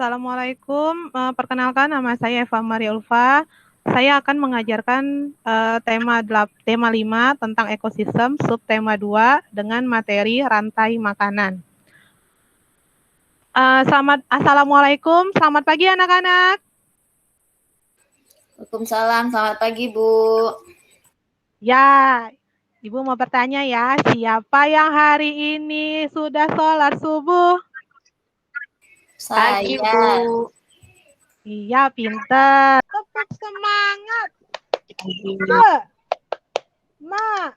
Assalamualaikum. Perkenalkan nama saya Eva Maria Ulfa. Saya akan mengajarkan tema 5 tentang ekosistem, subtema 2 dengan materi rantai makanan. Assalamualaikum, selamat pagi anak-anak. Waalaikumsalam, selamat pagi Bu. Ya, Ibu mau bertanya ya, siapa yang hari ini sudah sholat subuh? Saya. Iya, pintar. Tepuk semangat. Mat.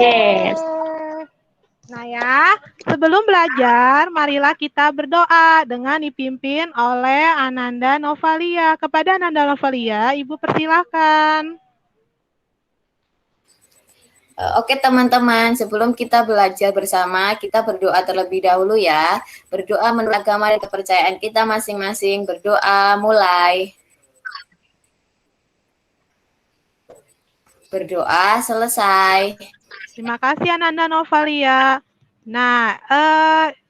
Yes. Nah ya, sebelum belajar, marilah kita berdoa dengan dipimpin oleh Ananda Novalia. Kepada Ananda Novalia, Ibu persilahkan. Oke teman-teman, sebelum kita belajar bersama, kita berdoa terlebih dahulu ya. Berdoa menurut agama dan kepercayaan kita masing-masing. Berdoa, mulai. Berdoa, selesai. Terima kasih Ananda Novalia. Nah,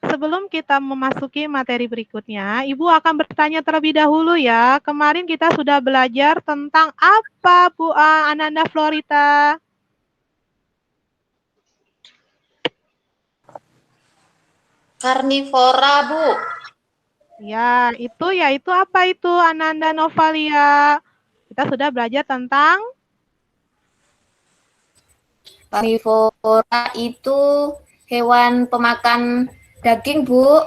sebelum kita memasuki materi berikutnya, Ibu akan bertanya terlebih dahulu ya. Kemarin kita sudah belajar tentang apa Bu Ananda Florita? Karnivora, Bu. Ya, itu apa itu Ananda Novalia? Kita sudah belajar tentang Karnivora itu hewan pemakan daging, Bu.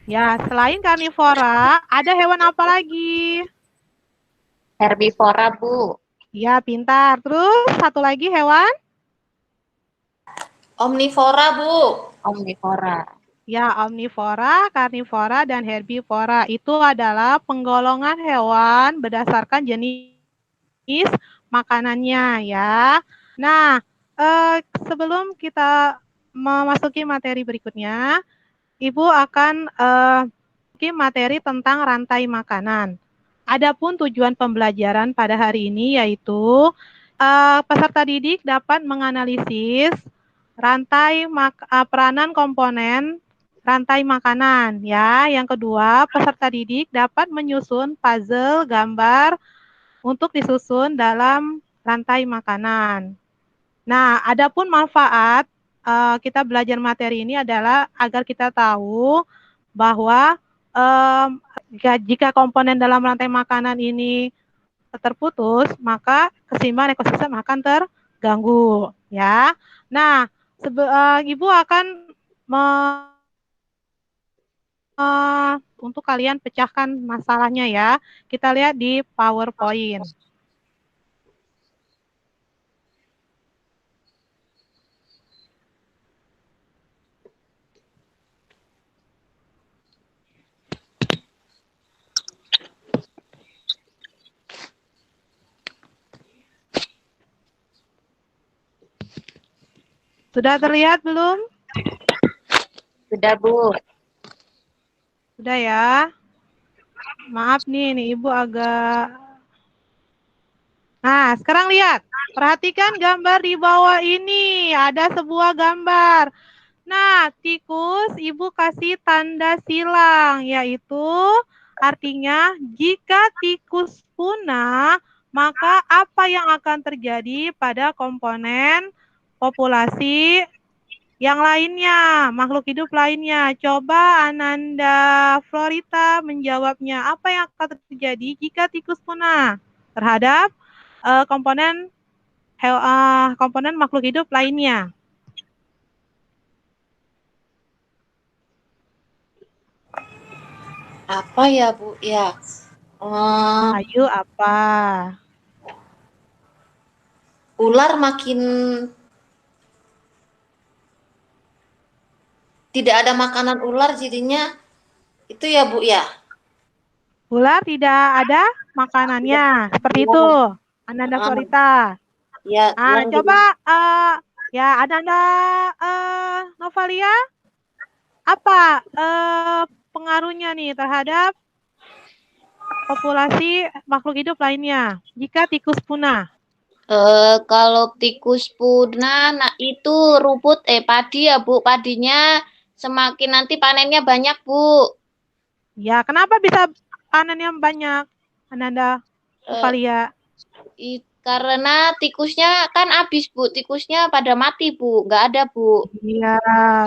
ya, selain karnivora, ada hewan apa lagi? Herbivora, Bu. Ya, pintar. Terus satu lagi hewan? Omnivora, Bu. Omnivora. Ya, omnivora, karnivora, dan herbivora itu adalah penggolongan hewan berdasarkan jenis makanannya ya. Nah, sebelum kita memasuki materi berikutnya, Ibu akan memasuki materi tentang rantai makanan. Adapun tujuan pembelajaran pada hari ini yaitu peserta didik dapat menganalisis peranan komponen rantai makanan ya. Yang kedua, peserta didik dapat menyusun puzzle gambar untuk disusun dalam rantai makanan. Nah, adapun manfaat kita belajar materi ini adalah agar kita tahu bahwa jika komponen dalam rantai makanan ini terputus, maka keseimbangan ekosistem akan terganggu ya. Nah, Ibu akan untuk kalian pecahkan masalahnya ya. Kita lihat di PowerPoint. Sudah terlihat belum? Sudah, Bu. Sudah ya. Maaf nih Ibu agak... Nah, sekarang lihat. Perhatikan gambar di bawah ini. Ada sebuah gambar. Nah, tikus Ibu kasih tanda silang, yaitu artinya jika tikus punah, maka apa yang akan terjadi pada komponen populasi yang lainnya, makhluk hidup lainnya. Coba Ananda Florita menjawabnya. Apa yang akan terjadi jika tikus punah terhadap komponen makhluk hidup lainnya? Apa ya, Bu? Ya. Ayo apa? Ular makin tidak ada makanan ular, jadinya itu ya, Bu ya. Ular tidak ada makanannya, seperti itu. Ananda Florita. Ya, Coba ya Ananda Novalia, apa pengaruhnya nih terhadap populasi makhluk hidup lainnya jika tikus punah? Kalau tikus punah, nah itu rumput padi ya Bu. Padinya semakin nanti panennya banyak Bu. Ya, kenapa bisa panen yang banyak, Ananda Eh, Novalia? karena tikusnya kan habis Bu. Tikusnya pada mati Bu. Nggak ada Bu. Iya,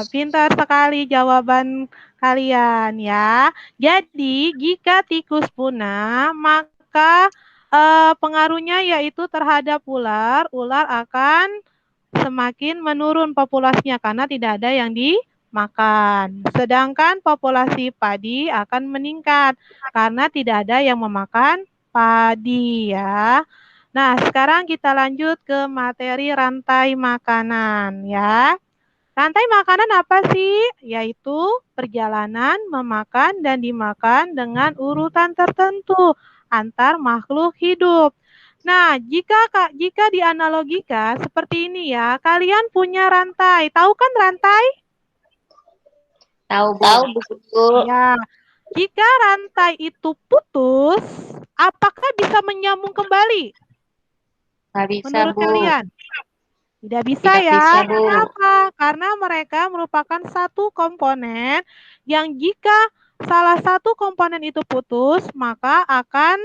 pintar sekali jawaban kalian ya. Jadi, jika tikus punah, maka pengaruhnya yaitu terhadap ular. Ular akan semakin menurun populasinya karena tidak ada yang dimakan. Sedangkan populasi padi akan meningkat karena tidak ada yang memakan padi ya. Nah, sekarang kita lanjut ke materi rantai makanan ya. Rantai makanan apa sih? Yaitu perjalanan memakan dan dimakan dengan urutan tertentu antar makhluk hidup. Nah, jika dianalogikan seperti ini ya, kalian punya rantai. Tahu kan rantai? Tahu Bu. Tahu Bu. Ya. Jika rantai itu putus, apakah bisa menyambung kembali? Nggak bisa Menurut Bu. kalian? Tidak bisa Tidak ya. bisa Bu. Kenapa? Karena mereka merupakan satu komponen yang jika salah satu komponen itu putus, maka akan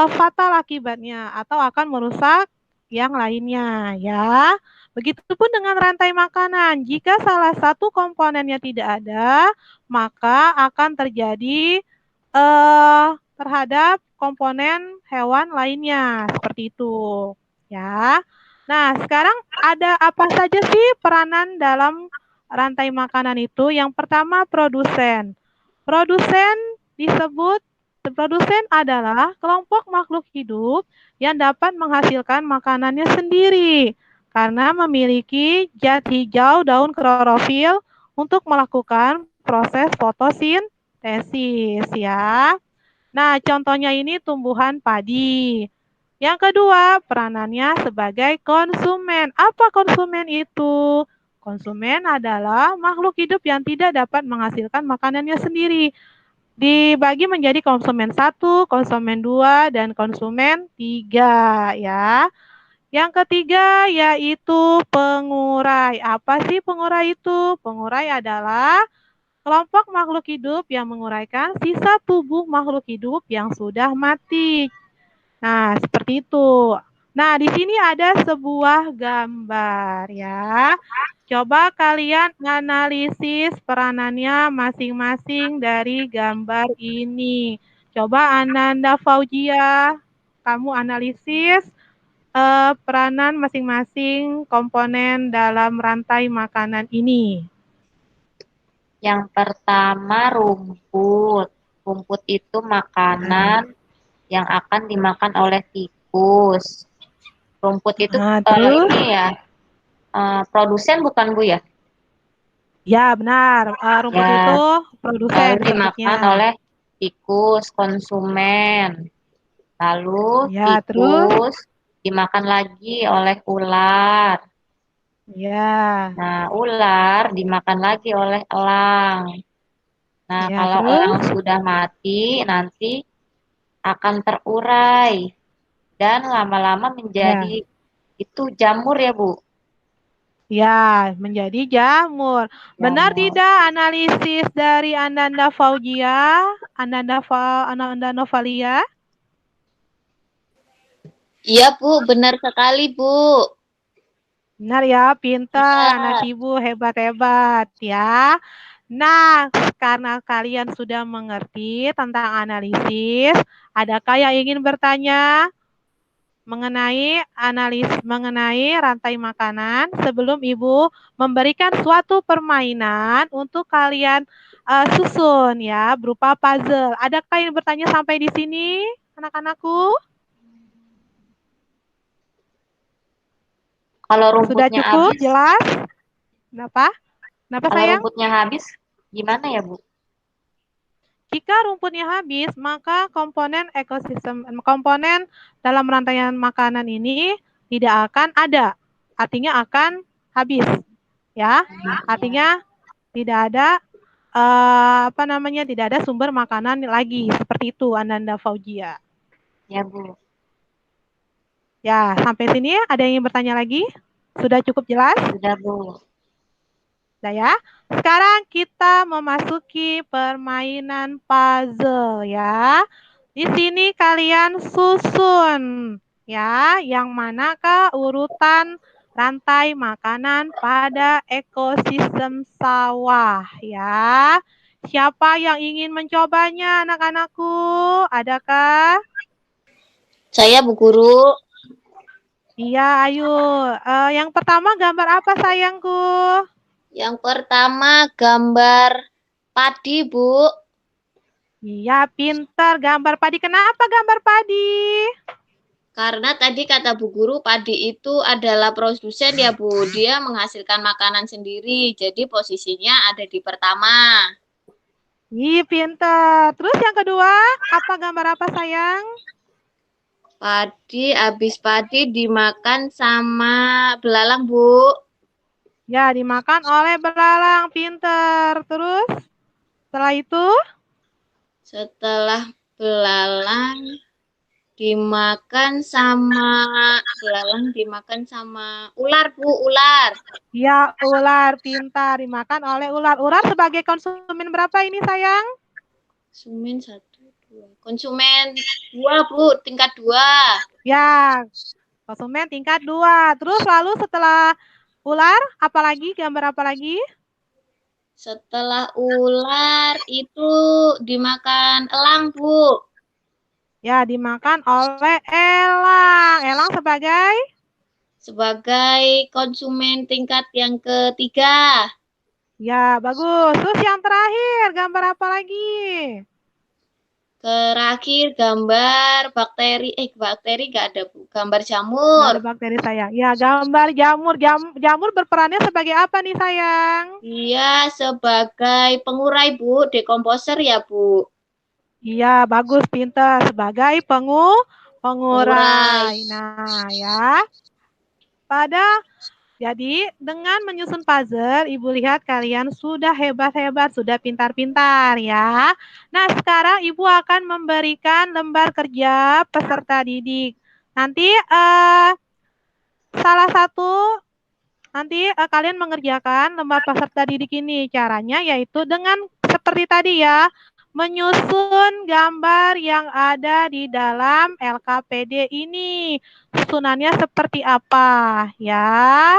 fatal akibatnya atau akan merusak yang lainnya ya. Begitupun dengan rantai makanan. Jika salah satu komponennya tidak ada, maka akan terjadi terhadap komponen hewan lainnya seperti itu ya. Nah, sekarang ada apa saja sih peranan dalam rantai makanan itu? Yang pertama, produsen. Produsen disebut produsen adalah kelompok makhluk hidup yang dapat menghasilkan makanannya sendiri karena memiliki zat hijau daun klorofil untuk melakukan proses fotosintesis ya. Nah, contohnya ini tumbuhan padi. Yang kedua, peranannya sebagai konsumen. Apa konsumen itu? Konsumen adalah makhluk hidup yang tidak dapat menghasilkan makanannya sendiri. Dibagi menjadi konsumen satu, konsumen dua, dan konsumen tiga ya. Yang ketiga yaitu pengurai. Apa sih pengurai itu? Pengurai adalah kelompok makhluk hidup yang menguraikan sisa tubuh makhluk hidup yang sudah mati. Nah, seperti itu. Nah, di sini ada sebuah gambar ya. Coba kalian analisis peranannya masing-masing dari gambar ini. Coba Ananda Fauzia, kamu analisis peranan masing-masing komponen dalam rantai makanan ini. Yang pertama rumput. Rumput itu makanan yang akan dimakan oleh tikus. Rumput itu Terus? ini ya, produsen bukan Bu ya? Ya, benar. Rumput Ya, itu lalu produsen dimakan sebutnya. oleh tikus, konsumen. Lalu Ya, terus? tikus dimakan lagi oleh ular. Ya, Nah, ular dimakan lagi oleh elang. Nah, ya, kalau terus? elang sudah mati, nanti akan terurai dan lama-lama Ya, menjadi itu jamur ya, Bu. ya, menjadi jamur. Benar Jamur. tidak analisis dari Ananda Fauzia, Ananda Novalia? Iya, Bu, benar sekali, Bu. Benar ya, pintar anak Iya. ibu, hebat-hebat ya. Nah, karena kalian sudah mengerti tentang analisis, adakah yang ingin bertanya mengenai rantai makanan sebelum Ibu memberikan suatu permainan untuk kalian susun ya berupa puzzle. Adakah yang bertanya sampai di sini, anak-anakku? Kalau Sudah rumputnya cukup habis, jelas? Kenapa? Kenapa kalau sayang? rumputnya habis gimana ya, Bu? Jika rumputnya habis, maka komponen dalam rantaian makanan ini tidak akan ada. Artinya akan habis, ya. Artinya tidak ada tidak ada sumber makanan lagi. Seperti itu, Ananda Fauzia. Ya, Bu. Ya, sampai sini ada yang ingin bertanya lagi? Sudah cukup jelas? Sudah, Bu. Sudah ya. Sekarang kita memasuki permainan puzzle ya. Di sini kalian susun ya, yang manakah urutan rantai makanan pada ekosistem sawah ya. Siapa yang ingin mencobanya anak-anakku? Adakah? Saya, Bu Guru. Iya, ayo. Yang pertama gambar apa sayangku? Yang pertama gambar padi, Bu. Iya, pintar. Gambar padi. Kenapa gambar padi? Karena tadi kata Bu Guru, padi itu adalah produsen ya, Bu. Dia menghasilkan makanan sendiri. Jadi posisinya ada di pertama. Ih, pintar. Terus yang kedua, apa gambar apa sayang? Padi, habis padi dimakan sama belalang, Bu. Ya, dimakan oleh belalang. Pintar. Terus, setelah itu, Setelah belalang dimakan sama ular, Bu, ular. ya ular. Pintar. Dimakan oleh ular. Ular sebagai konsumen berapa ini sayang? Konsumen 1, 2. Konsumen 2, Bu, tingkat 2. Ya, konsumen tingkat 2. Terus lalu setelah ular, apalagi? Gambar apa lagi? Setelah ular itu dimakan elang, Bu. Ya, dimakan oleh elang. Elang Sebagai konsumen tingkat yang ketiga. ya, bagus. Terus yang terakhir, gambar apa lagi? Terakhir gambar bakteri, bakteri nggak ada, Bu. Gambar Nggak jamur. ada bakteri sayang. Ya, gambar jamur. Jamur berperannya sebagai apa nih sayang? Dia sebagai pengurai, Bu, dekomposer ya, Bu. Iya, bagus, pintar. Sebagai Pengurai. pengurai. Nah, ya. Jadi, dengan menyusun puzzle, Ibu lihat kalian sudah hebat-hebat, sudah pintar-pintar ya. Nah, sekarang Ibu akan memberikan lembar kerja peserta didik. Nanti salah satu kalian mengerjakan lembar peserta didik ini. Caranya yaitu dengan seperti tadi ya, menyusun gambar yang ada di dalam LKPD ini. Susunannya seperti apa ya?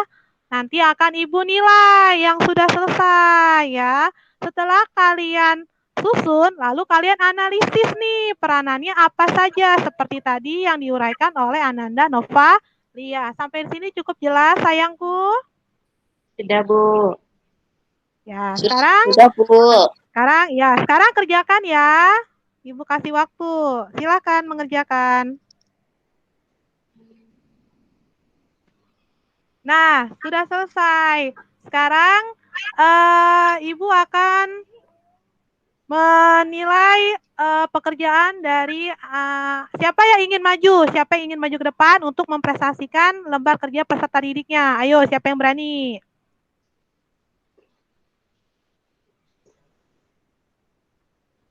Nanti akan Ibu nilai yang sudah selesai ya. Setelah kalian susun, lalu kalian analisis nih peranannya apa saja seperti tadi yang diuraikan oleh Ananda Nova Lia. Sampai sini cukup jelas sayangku? Sudah, Bu. Ya, sekarang Sudah, Bu. sekarang kerjakan ya. Ibu kasih waktu. Silakan mengerjakan. Nah, sudah selesai. Sekarang Ibu akan menilai pekerjaan dari siapa yang ingin maju? Siapa yang ingin maju ke depan untuk mempresentasikan lembar kerja peserta didiknya? Ayo, siapa yang berani?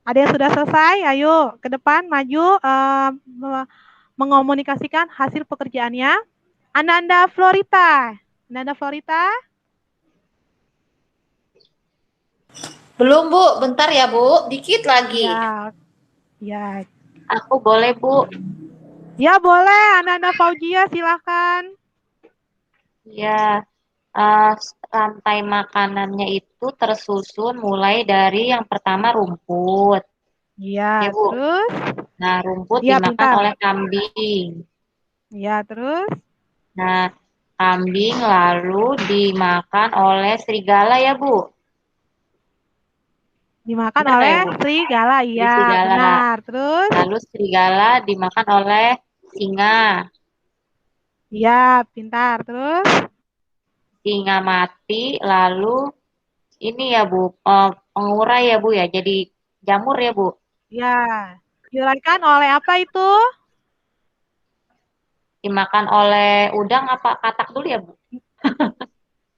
Ada yang sudah selesai? Ayo ke depan maju mengomunikasikan hasil pekerjaannya. Ananda Florita. Ananda Florita. Belum, Bu. Bentar ya, Bu. Dikit lagi. Ya. Ya. Aku boleh, Bu. Ya, boleh. Ananda Fauzia, silakan. Ya, rantai makanannya itu tersusun mulai dari yang pertama rumput. Ya, Ya, Bu. terus? Nah, rumput Ya, dimakan pintar. oleh kambing. Ya, terus? Nah, kambing lalu dimakan oleh serigala ya, Bu. Dimakan Benar oleh ya, Bu? serigala. Iya, Serigala. benar. Terus? Lalu serigala dimakan oleh singa. Iya, pintar. Terus? Singa mati, lalu ini ya, Bu, pengurai ya, Bu ya. Jadi jamur ya, Bu. Ya, diuraikan oleh apa itu? Dimakan oleh udang apa katak dulu ya, Bu?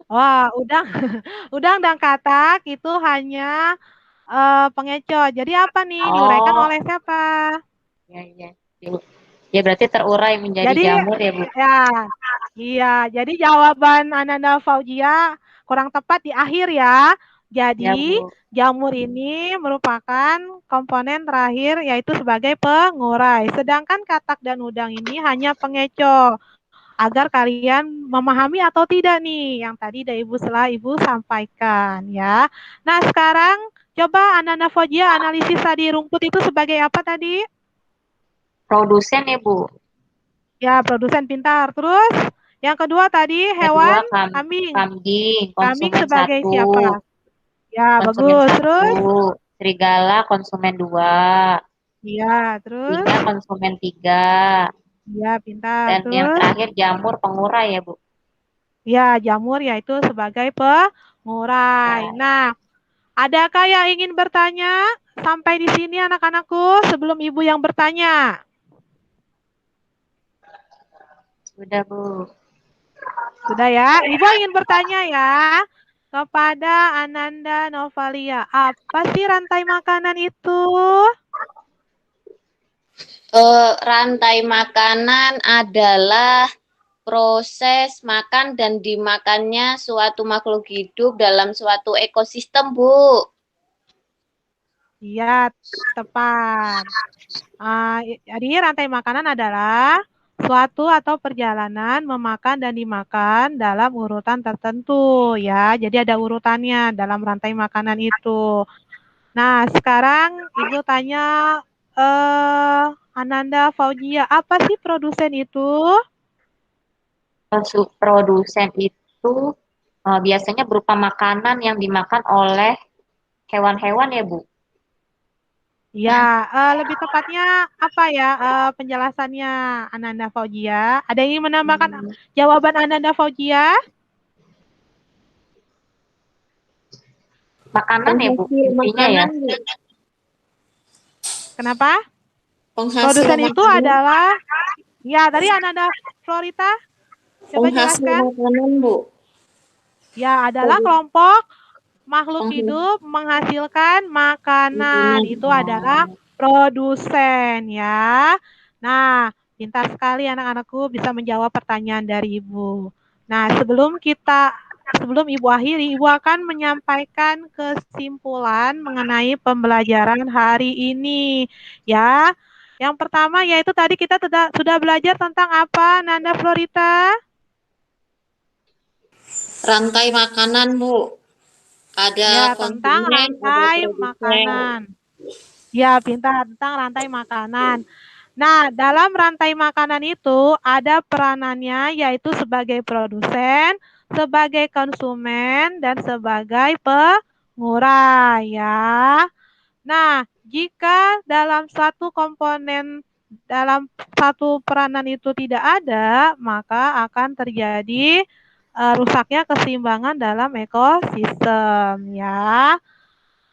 Wah, udang, udang dan katak itu hanya pengecoh. Jadi apa nih? Diuraikan Oh, oleh siapa? ya, ya. Ya, Bu. Ya berarti terurai menjadi Jadi jamur ya Bu. ya, iya. Jadi jawaban Ananda Fauzia kurang tepat di akhir ya. Ya Jadi Bu. jamur ini merupakan komponen terakhir yaitu sebagai pengurai. Sedangkan katak dan udang ini hanya pengecoh. Agar kalian memahami atau tidak nih yang tadi dari Ibu sampaikan ya. Nah sekarang coba Ananda Fauzia analisis tadi rumput itu sebagai apa tadi? Produsen ya Bu. Ya, produsen pintar. Terus yang kedua tadi Kedua hewan kambing. kambing, Kambing konsumen sebagai 1. siapa? Ya, Konsumen bagus. 1. Terus? Serigala konsumen 2. Iya, terus? Singa konsumen 3. Iya, pintar. Dan yang Terus? terakhir jamur pengurai ya Bu. Ya, jamur yaitu sebagai pengurai. Nah, adakah yang ingin bertanya sampai di sini anak-anakku sebelum Ibu yang bertanya? Sudah Bu. Sudah ya? Ibu ingin bertanya ya kepada Ananda Novalia. Apa sih rantai makanan itu? Rantai makanan adalah proses makan dan dimakannya suatu makhluk hidup dalam suatu ekosistem, Bu. Iya, tepat. Jadi rantai makanan adalah suatu atau perjalanan memakan dan dimakan dalam urutan tertentu ya. Jadi ada urutannya dalam rantai makanan itu. Nah, sekarang Ibu tanya Ananda Fauzia, apa sih produsen itu? Produsen itu biasanya berupa makanan yang dimakan oleh hewan-hewan ya Bu. Ya, lebih tepatnya apa ya penjelasannya Ananda Fauzia? Ada yang ingin menambahkan jawaban Ananda Fauzia? Makanan ya Bu, intinya ya. Kenapa? Penghasil Produsen itu makanan. adalah, ya tadi Ananda Florita, coba Penghasil jelaskan. makanan, Bu. Ya, adalah kelompok makhluk hidup menghasilkan makanan. Itu adalah produsen ya. Nah, pintar sekali anak-anakku bisa menjawab pertanyaan dari Ibu. Nah, sebelum Ibu akhiri, Ibu akan menyampaikan kesimpulan mengenai pembelajaran hari ini ya. Yang pertama yaitu tadi kita sudah belajar tentang apa, Nanda Florita? Rantai makanan, Bu. Ada Ya, tentang konsumen, ada rantai produsen. makanan. Ya, pintar tentang rantai makanan. Nah, dalam rantai makanan itu ada peranannya yaitu sebagai produsen, sebagai konsumen, dan sebagai pengurai ya. Nah, jika dalam satu peranan itu tidak ada, maka akan terjadi rusaknya keseimbangan dalam ekosistem ya.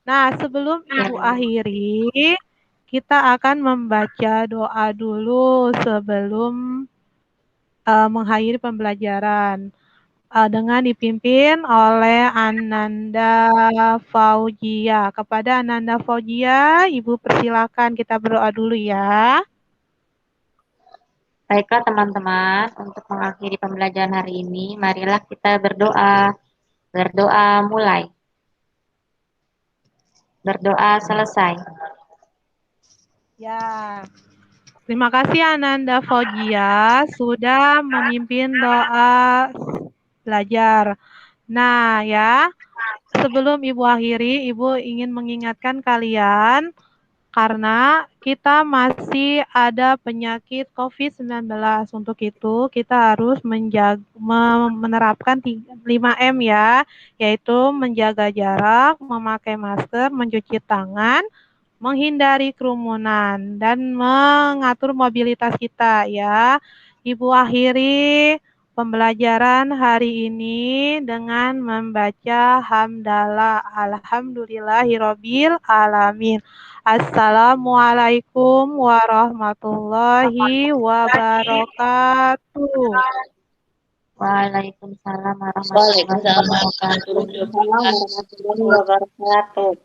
Nah, sebelum Ibu akhiri, kita akan membaca doa dulu sebelum mengakhiri pembelajaran dengan dipimpin oleh Ananda Fauzia. Kepada Ananda Fauzia, Ibu persilakan kita berdoa dulu ya. Baiklah teman-teman, untuk mengakhiri pembelajaran hari ini, marilah kita berdoa. Berdoa mulai. Berdoa selesai. Ya, terima kasih Ananda Fauzia sudah memimpin doa belajar. Nah ya, sebelum Ibu akhiri, Ibu ingin mengingatkan kalian karena kita masih ada penyakit COVID-19. Untuk itu kita harus menerapkan 5M ya, yaitu menjaga jarak, memakai masker, mencuci tangan, menghindari kerumunan, dan mengatur mobilitas kita ya. Ibu akhiri pembelajaran hari ini dengan membaca hamdalah alhamdulillahirabbil alamin. Assalamualaikum warahmatullahi wabarakatuh. Waalaikumsalam warahmatullahi wabarakatuh. Waalaikumsalam warahmatullahi wabarakatuh.